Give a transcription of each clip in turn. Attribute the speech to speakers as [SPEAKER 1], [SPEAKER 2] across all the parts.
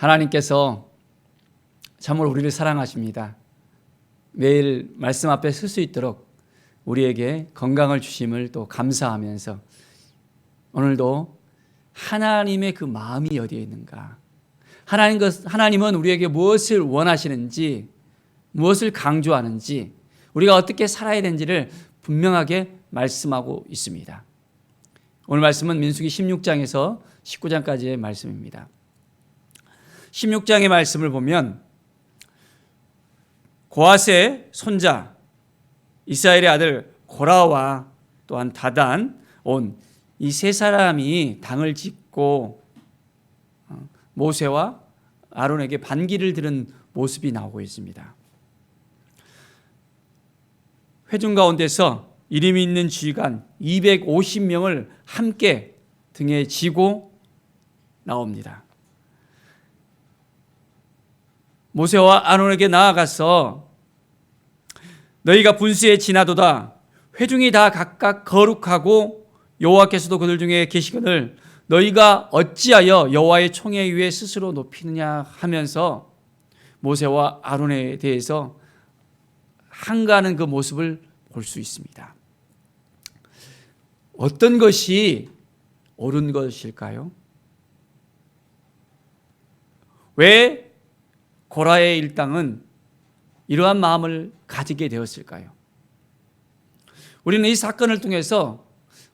[SPEAKER 1] 하나님께서 참으로 우리를 사랑하십니다. 매일 말씀 앞에 설 수 있도록 우리에게 건강을 주심을 또 감사하면서 오늘도 하나님의 그 마음이 어디에 있는가, 하나님은 우리에게 무엇을 원하시는지, 무엇을 강조하는지, 우리가 어떻게 살아야 되는지를 분명하게 말씀하고 있습니다. 오늘 말씀은 민수기 16장에서 19장까지의 말씀입니다. 16장의 말씀을 보면 고핫의 손자 이스라엘의 아들 고라와 또한 다단 온 이 세 사람이 당을 짓고 모세와 아론에게 반기를 들은 모습이 나오고 있습니다. 회중 가운데서 이름이 있는 지휘관 250명을 함께 등에 지고 나옵니다. 모세와 아론에게 나아가서 너희가 분수에 지나도다. 회중이 다 각각 거룩하고 여호와께서도 그들 중에 계시거늘 너희가 어찌하여 여호와의 총회 위에 스스로 높이느냐 하면서 모세와 아론에 대해서 항가하는 그 모습을 볼 수 있습니다. 어떤 것이 옳은 것일까요? 왜 고라의 일당은 이러한 마음을 가지게 되었을까요? 우리는 이 사건을 통해서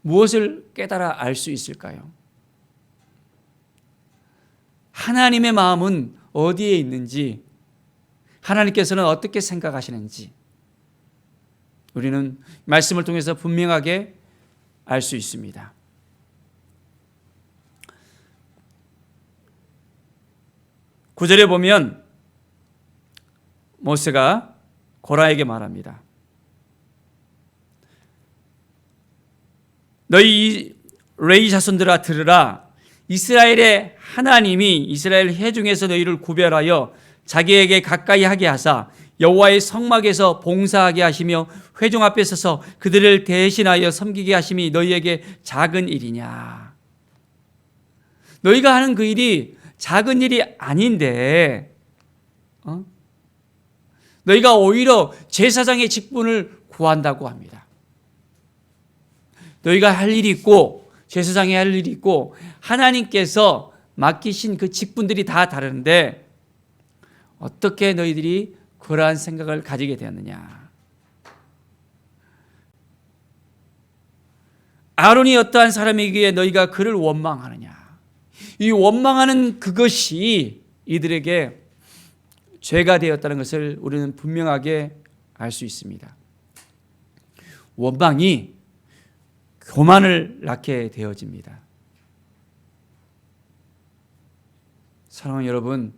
[SPEAKER 1] 무엇을 깨달아 알 수 있을까요? 하나님의 마음은 어디에 있는지, 하나님께서는 어떻게 생각하시는지 우리는 말씀을 통해서 분명하게 알 수 있습니다. 구절에 보면 모세가 고라에게 말합니다. 너희 레위 자손들아 들으라. 이스라엘의 하나님이 이스라엘 회중에서 너희를 구별하여 자기에게 가까이 하게 하사 여호와의 성막에서 봉사하게 하시며 회중 앞에 서서 그들을 대신하여 섬기게 하심이 너희에게 작은 일이냐. 너희가 하는 그 일이 작은 일이 아닌데 너희가 오히려 제사장의 직분을 구한다고 합니다. 너희가 할 일이 있고 제사장이 할 일이 있고 하나님께서 맡기신 그 직분들이 다 다른데 어떻게 너희들이 그러한 생각을 가지게 되었느냐. 아론이 어떠한 사람이기에 너희가 그를 원망하느냐. 이 원망하는 그것이 이들에게 죄가 되었다는 것을 우리는 분명하게 알 수 있습니다. 원망이 교만을 낳게 되어집니다. 사랑하는 여러분,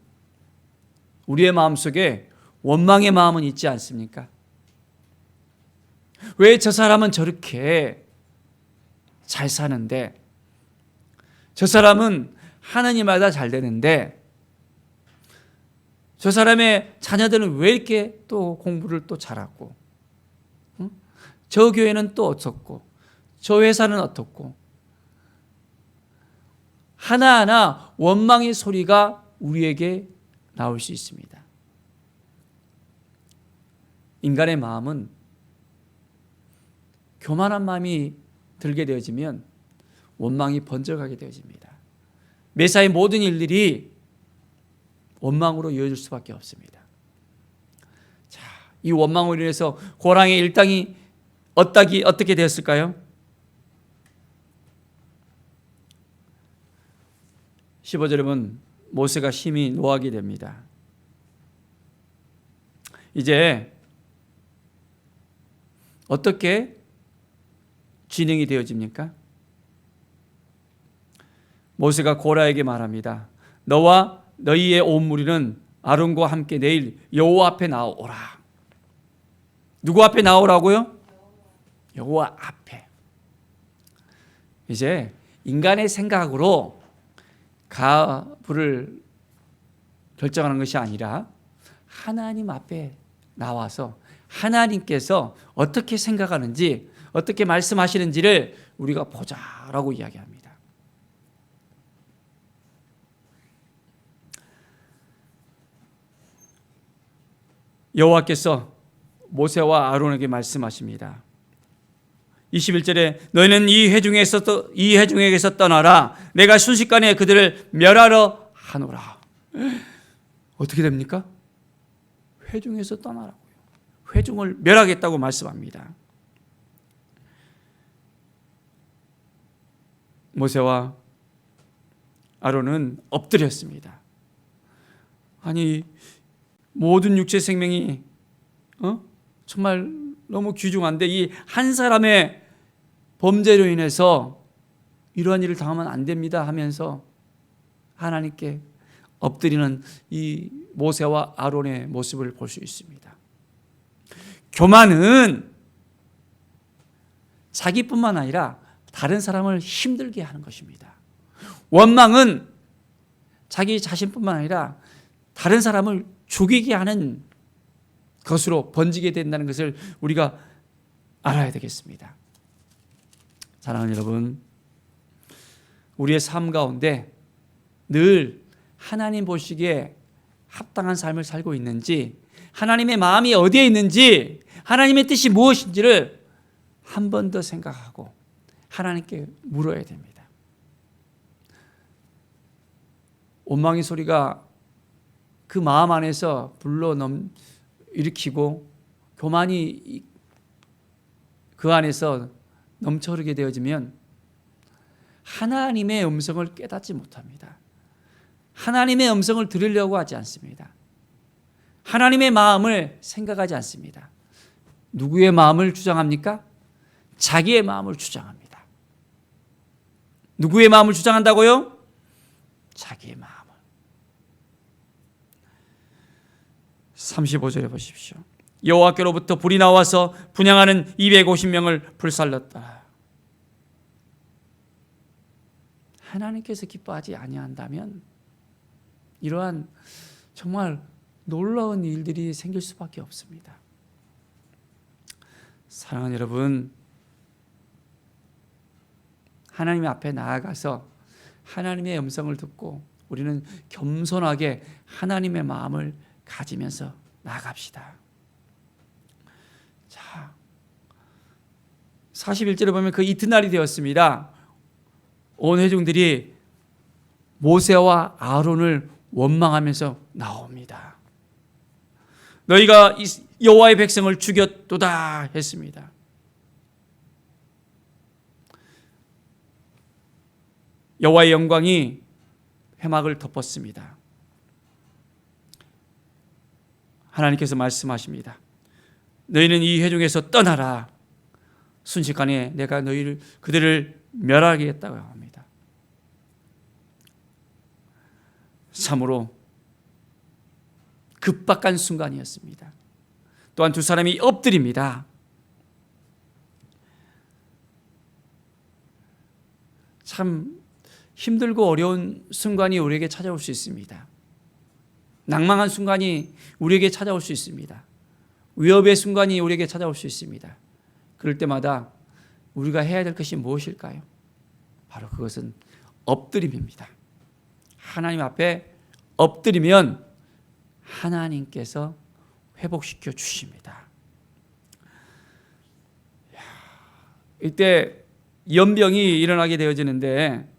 [SPEAKER 1] 우리의 마음속에 원망의 마음은 있지 않습니까? 왜 저 사람은 저렇게 잘 사는데, 저 사람은 하는 일마다 잘 되는데, 저 사람의 자녀들은 왜 이렇게 또 공부를 또 잘하고, 저 교회는 또 어떻고, 저 회사는 어떻고, 하나하나 원망의 소리가 우리에게 나올 수 있습니다. 인간의 마음은 교만한 마음이 들게 되어지면 원망이 번져가게 되어집니다. 매사의 모든 일들이 원망으로 이어질 수밖에 없습니다. 자, 이 원망으로 인해서 고라의 일당이 어떻게 되었을까요? 15절에 보면 모세가 심히 노하게 됩니다. 이제 어떻게 진행이 되어집니까? 모세가 고라에게 말합니다. 너와 너희의 온 무리는 아론과 함께 내일 여호와 앞에 나오라. 누구 앞에 나오라고요? 여호와 앞에. 이제 인간의 생각으로 가부를 결정하는 것이 아니라 하나님 앞에 나와서 하나님께서 어떻게 생각하는지, 어떻게 말씀하시는지를 우리가 보자라고 이야기합니다. 여호와께서 모세와 아론에게 말씀하십니다. 21절에 너희는 이 회중에게서 떠나라. 내가 순식간에 그들을 멸하러 하노라. 어떻게 됩니까? 회중에서 떠나라고요. 회중을 멸하겠다고 말씀합니다. 모세와 아론은 엎드렸습니다. 아니, 모든 육체 생명이 정말 너무 귀중한데 이 한 사람의 범죄로 인해서 이러한 일을 당하면 안 됩니다 하면서 하나님께 엎드리는 이 모세와 아론의 모습을 볼 수 있습니다. 교만은 자기뿐만 아니라 다른 사람을 힘들게 하는 것입니다. 원망은 자기 자신뿐만 아니라 다른 사람을 죽이게 하는 것으로 번지게 된다는 것을 우리가 알아야 되겠습니다. 사랑하는 여러분, 우리의 삶 가운데 늘 하나님 보시기에 합당한 삶을 살고 있는지, 하나님의 마음이 어디에 있는지, 하나님의 뜻이 무엇인지를 한 번 더 생각하고 하나님께 물어야 됩니다. 원망의 소리가 그 마음 안에서 일으키고 교만이 그 안에서 넘쳐 흐르게 되어지면 하나님의 음성을 깨닫지 못합니다. 하나님의 음성을 들으려고 하지 않습니다. 하나님의 마음을 생각하지 않습니다. 누구의 마음을 주장합니까? 자기의 마음을 주장합니다. 누구의 마음을 주장한다고요? 자기의 마음을. 35절에 보십시오. 여호와께로부터 불이 나와서 분향하는 250명을 불살랐다. 하나님께서 기뻐하지 아니한다면 이러한 정말 놀라운 일들이 생길 수밖에 없습니다. 사랑하는 여러분, 하나님 앞에 나아가서 하나님의 음성을 듣고 우리는 겸손하게 하나님의 마음을 가지면서 나아갑시다. 자, 41절에 보면 그 이튿날이 되었습니다. 온 회중들이 모세와 아론을 원망하면서 나옵니다. 너희가 여호와의 백성을 죽였도다 했습니다. 여호와의 영광이 회막을 덮었습니다. 하나님께서 말씀하십니다. 너희는 이 회중에서 떠나라. 순식간에 내가 그들을 멸하겠다고 합니다. 참으로 급박한 순간이었습니다. 또한 두 사람이 엎드립니다. 참 힘들고 어려운 순간이 우리에게 찾아올 수 있습니다. 낭망한 순간이 우리에게 찾아올 수 있습니다. 위협의 순간이 우리에게 찾아올 수 있습니다. 그럴 때마다 우리가 해야 될 것이 무엇일까요? 바로 그것은 엎드림입니다. 하나님 앞에 엎드리면 하나님께서 회복시켜 주십니다. 이때 연병이 일어나게 되어지는데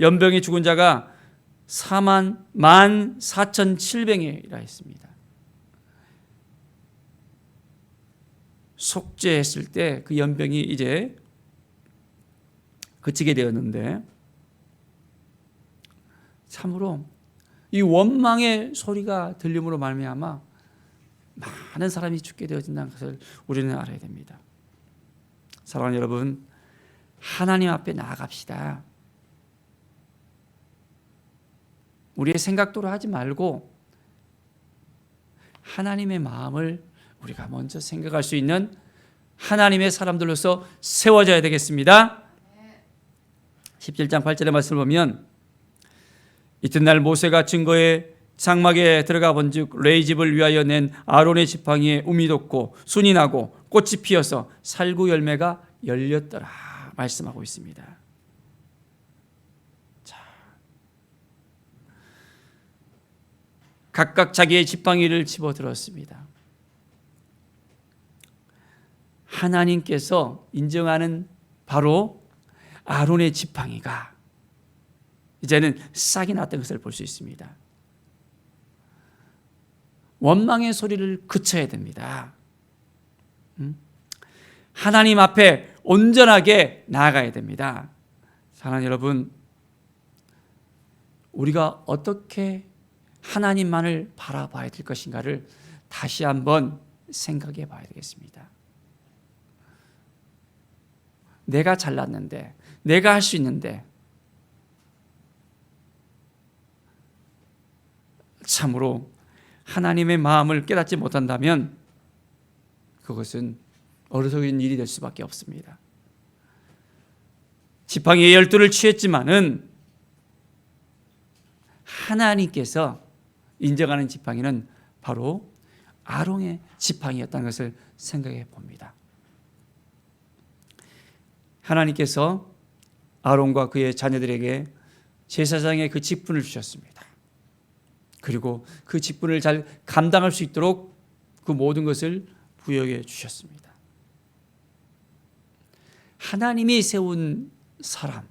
[SPEAKER 1] 연병이 죽은 자가 44,700이라 했습니다. 속죄했을 때 그 연병이 이제 그치게 되었는데 참으로 이 원망의 소리가 들림으로 말미암아 많은 사람이 죽게 되어진다는 것을 우리는 알아야 됩니다. 사랑하는 여러분, 하나님 앞에 나아갑시다. 우리의 생각대로 하지 말고 하나님의 마음을 우리가 먼저 생각할 수 있는 하나님의 사람들로서 세워져야 되겠습니다. 17장 8절의 말씀을 보면 이튿날 모세가 증거의 장막에 들어가 본즉 레위 집을 위하여 낸 아론의 지팡이에 움이 돋고 순이 나고 꽃이 피어서 살구 열매가 열렸더라 말씀하고 있습니다. 자, 각각 자기의 지팡이를 집어들었습니다. 하나님께서 인정하는 바로 아론의 지팡이가 이제는 싹이 났던 것을 볼 수 있습니다. 원망의 소리를 그쳐야 됩니다. 하나님 앞에 온전하게 나아가야 됩니다. 사랑하는 여러분, 우리가 어떻게 하나님만을 바라봐야 될 것인가를 다시 한번 생각해 봐야 되겠습니다. 내가 잘났는데, 내가 할 수 있는데, 참으로 하나님의 마음을 깨닫지 못한다면 그것은 어리석은 일이 될 수밖에 없습니다. 지팡이의 12를 취했지만은 하나님께서 인정하는 지팡이는 바로 아론의 지팡이였다는 것을 생각해 봅니다. 하나님께서 아론과 그의 자녀들에게 제사장의 그 직분을 주셨습니다. 그리고 그 직분을 잘 감당할 수 있도록 그 모든 것을 부여해 주셨습니다. 하나님이 세운 사람,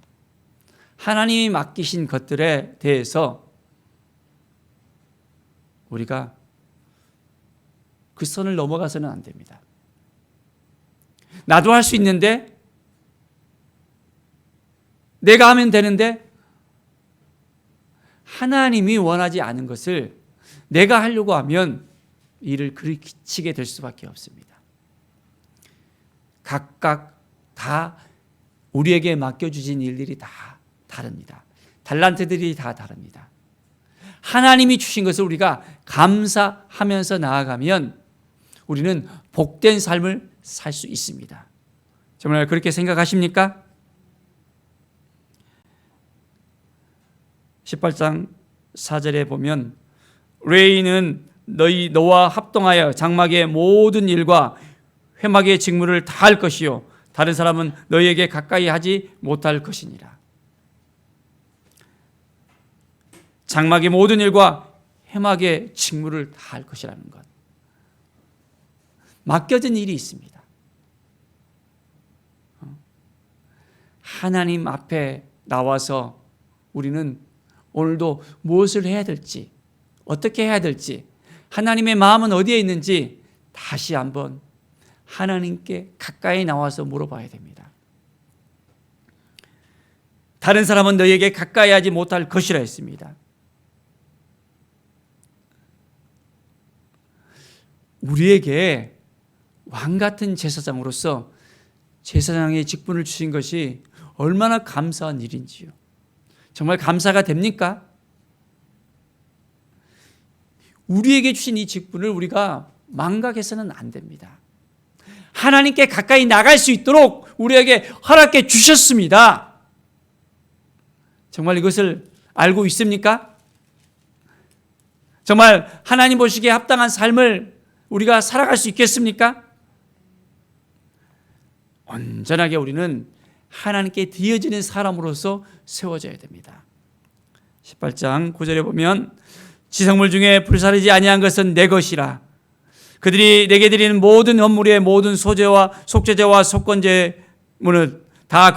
[SPEAKER 1] 하나님이 맡기신 것들에 대해서 우리가 그 선을 넘어가서는 안 됩니다. 나도 할 수 있는데, 내가 하면 되는데, 하나님이 원하지 않은 것을 내가 하려고 하면 일을 그르치게 될 수밖에 없습니다. 각각 다 우리에게 맡겨주신 일들이 다 다릅니다. 달란트들이 다 다릅니다. 하나님이 주신 것을 우리가 감사하면서 나아가면 우리는 복된 삶을 살 수 있습니다. 정말 그렇게 생각하십니까? 18장 4절에 보면 레이는 너와 합동하여 장막의 모든 일과 회막의 직무를 다 할 것이요 다른 사람은 너희에게 가까이 하지 못할 것이니라. 장막의 모든 일과 회막의 직무를 다 할 것이라는 것. 맡겨진 일이 있습니다. 하나님 앞에 나와서 우리는 오늘도 무엇을 해야 될지, 어떻게 해야 될지, 하나님의 마음은 어디에 있는지 다시 한번 하나님께 가까이 나와서 물어봐야 됩니다. 다른 사람은 너희에게 가까이 하지 못할 것이라 했습니다. 우리에게 왕같은 제사장으로서 제사장의 직분을 주신 것이 얼마나 감사한 일인지요. 정말 감사가 됩니까? 우리에게 주신 이 직분을 우리가 망각해서는 안 됩니다. 하나님께 가까이 나갈 수 있도록 우리에게 허락해 주셨습니다. 정말 이것을 알고 있습니까? 정말 하나님 보시기에 합당한 삶을 우리가 살아갈 수 있겠습니까? 온전하게 우리는 하나님께 드려지는 사람으로서 세워져야 됩니다. 18장 9절에 보면 지성물 중에 불사르지 아니한 것은 내 것이라. 그들이 내게 드리는 모든 헌물의 모든 소제와 속죄제와 속건제물은 다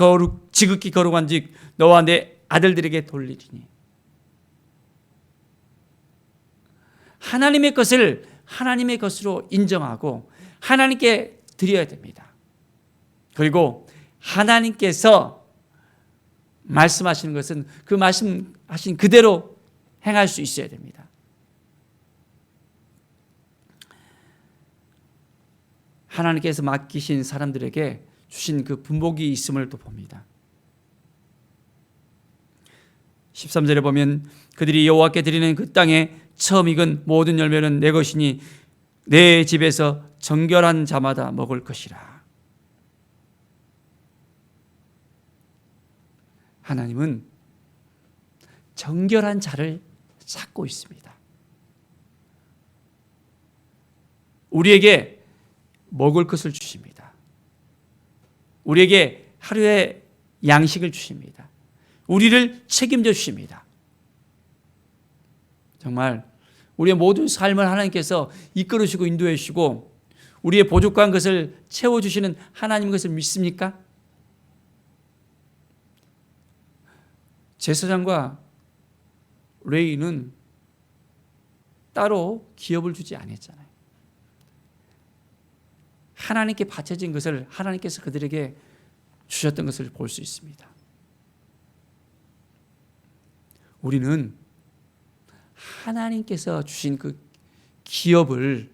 [SPEAKER 1] 지극히 거룩한즉 너와 내 아들들에게 돌리리니. 하나님의 것을 하나님의 것으로 인정하고 하나님께 드려야 됩니다. 그리고 하나님께서 말씀하시는 것은 그 말씀하신 그대로 행할 수 있어야 됩니다. 하나님께서 맡기신 사람들에게 주신 그 분복이 있음을 또 봅니다. 13절에 보면 그들이 여호와께 드리는 그 땅에 처음 익은 모든 열매는 내 것이니 내 집에서 정결한 자마다 먹을 것이라. 하나님은 정결한 자를 찾고 있습니다. 우리에게 먹을 것을 주십니다. 우리에게 하루의 양식을 주십니다. 우리를 책임져 주십니다. 정말 우리의 모든 삶을 하나님께서 이끌으시고 인도해 주시고 우리의 부족한 것을 채워주시는 하나님 것을 믿습니까? 제사장과 레위는 따로 기업을 주지 않았잖아요. 하나님께 바쳐진 것을 하나님께서 그들에게 주셨던 것을 볼 수 있습니다. 우리는 하나님께서 주신 그 기업을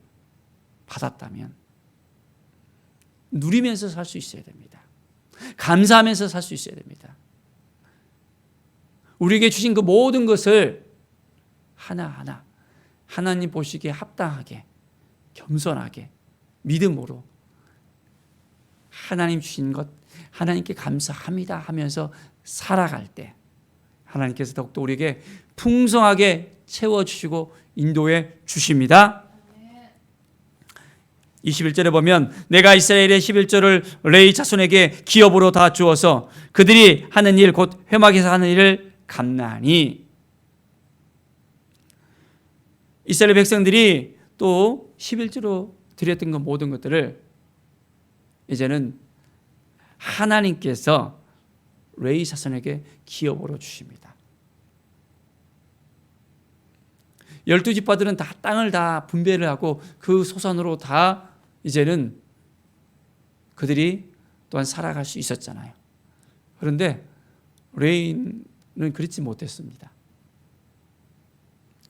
[SPEAKER 1] 받았다면 누리면서 살 수 있어야 됩니다. 감사하면서 살 수 있어야 됩니다. 우리에게 주신 그 모든 것을 하나하나 하나님 보시기에 합당하게, 겸손하게, 믿음으로 하나님 주신 것 하나님께 감사합니다 하면서 살아갈 때 하나님께서 더욱더 우리에게 풍성하게 채워주시고 인도해 주십니다. 21절에 보면 내가 이스라엘의 11조를 레위 자손에게 기업으로 다 주어서 그들이 하는 일 곧 회막에서 하는 일을 갚나니. 이스라엘 백성들이 또 11조로 드렸던 그 모든 것들을 이제는 하나님께서 레위 자손에게 기업으로 주십니다. 12지파들은 다 땅을 다 분배를 하고 그 소산으로 다 이제는 그들이 또한 살아갈 수 있었잖아요. 그런데 레위는 그렇지 못했습니다.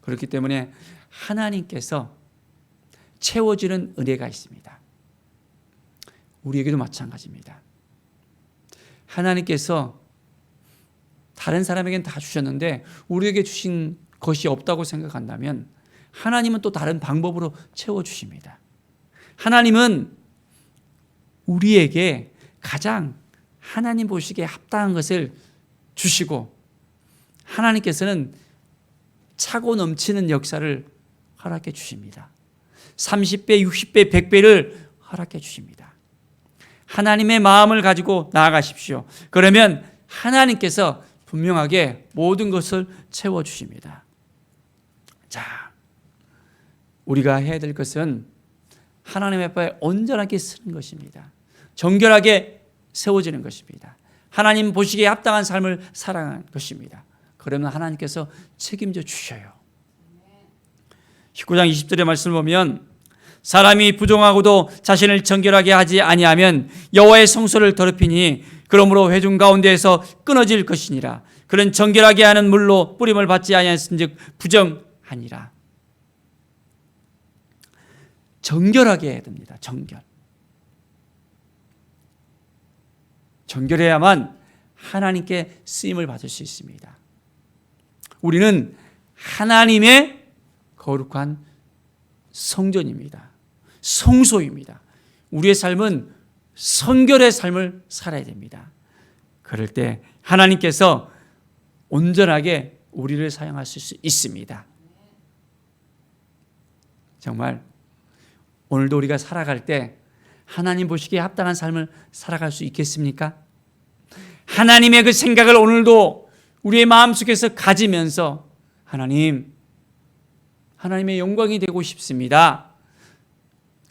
[SPEAKER 1] 그렇기 때문에 하나님께서 채워주는 은혜가 있습니다. 우리에게도 마찬가지입니다. 하나님께서 다른 사람에게는 다 주셨는데 우리에게 주신 것이 없다고 생각한다면 하나님은 또 다른 방법으로 채워주십니다. 하나님은 우리에게 가장 하나님 보시기에 합당한 것을 주시고 하나님께서는 차고 넘치는 역사를 허락해 주십니다. 30배, 60배, 100배를 허락해 주십니다. 하나님의 마음을 가지고 나아가십시오. 그러면 하나님께서 분명하게 모든 것을 채워주십니다. 자, 우리가 해야 될 것은 하나님의 앞에 온전하게 쓰는 것입니다. 정결하게 세워지는 것입니다. 하나님 보시기에 합당한 삶을 살아가는 것입니다. 그러면 하나님께서 책임져 주셔요. 19장 20절의 말씀을 보면 사람이 부정하고도 자신을 정결하게 하지 아니하면 여호와의 성소를 더럽히니 그러므로 회중 가운데에서 끊어질 것이니라. 그런 정결하게 하는 물로 뿌림을 받지 아니하였은즉 부정하니라. 정결하게 해야 됩니다. 정결해야만 하나님께 쓰임을 받을 수 있습니다. 우리는 하나님의 거룩한 성전입니다. 성소입니다. 우리의 삶은 성결의 삶을 살아야 됩니다. 그럴 때 하나님께서 온전하게 우리를 사용하실 수 있습니다. 정말 오늘도 우리가 살아갈 때 하나님 보시기에 합당한 삶을 살아갈 수 있겠습니까? 하나님의 그 생각을 오늘도 우리의 마음속에서 가지면서 하나님의 영광이 되고 싶습니다.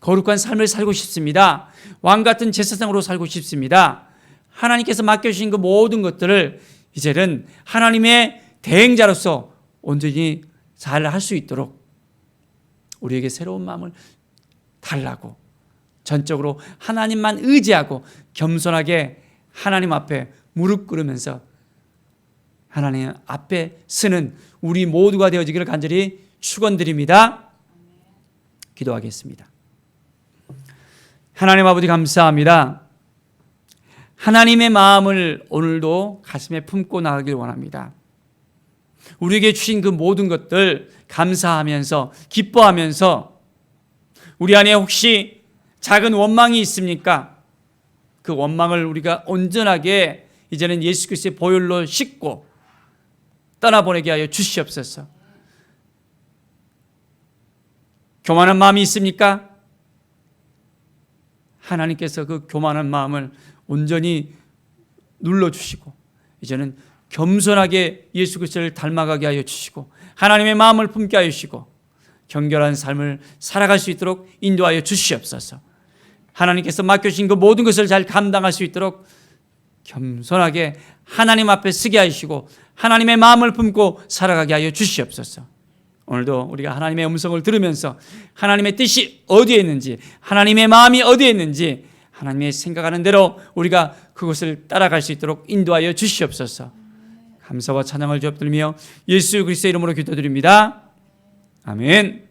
[SPEAKER 1] 거룩한 삶을 살고 싶습니다. 왕같은 제사장으로 살고 싶습니다. 하나님께서 맡겨주신 그 모든 것들을 이제는 하나님의 대행자로서 온전히 잘 할 수 있도록 우리에게 새로운 마음을 달라고 전적으로 하나님만 의지하고 겸손하게 하나님 앞에 무릎 꿇으면서 하나님 앞에 서는 우리 모두가 되어지기를 간절히 축원드립니다. 기도하겠습니다. 하나님 아버지 감사합니다. 하나님의 마음을 오늘도 가슴에 품고 나가길 원합니다. 우리에게 주신 그 모든 것들 감사하면서 기뻐하면서 우리 안에 혹시 작은 원망이 있습니까? 그 원망을 우리가 온전하게 이제는 예수 그리스도의 보혈로 씻고 떠나보내게 하여 주시옵소서. 교만한 마음이 있습니까? 하나님께서 그 교만한 마음을 온전히 눌러주시고 이제는 겸손하게 예수 그리스도를 닮아가게 하여 주시고 하나님의 마음을 품게 하여 주시고 경결한 삶을 살아갈 수 있도록 인도하여 주시옵소서. 하나님께서 맡겨주신 그 모든 것을 잘 감당할 수 있도록 겸손하게 하나님 앞에 서게 하시고 하나님의 마음을 품고 살아가게 하여 주시옵소서. 오늘도 우리가 하나님의 음성을 들으면서 하나님의 뜻이 어디에 있는지, 하나님의 마음이 어디에 있는지 하나님의 생각하는 대로 우리가 그것을 따라갈 수 있도록 인도하여 주시옵소서. 감사와 찬양을 주옵들며 예수 그리스도의 이름으로 기도드립니다. 아멘.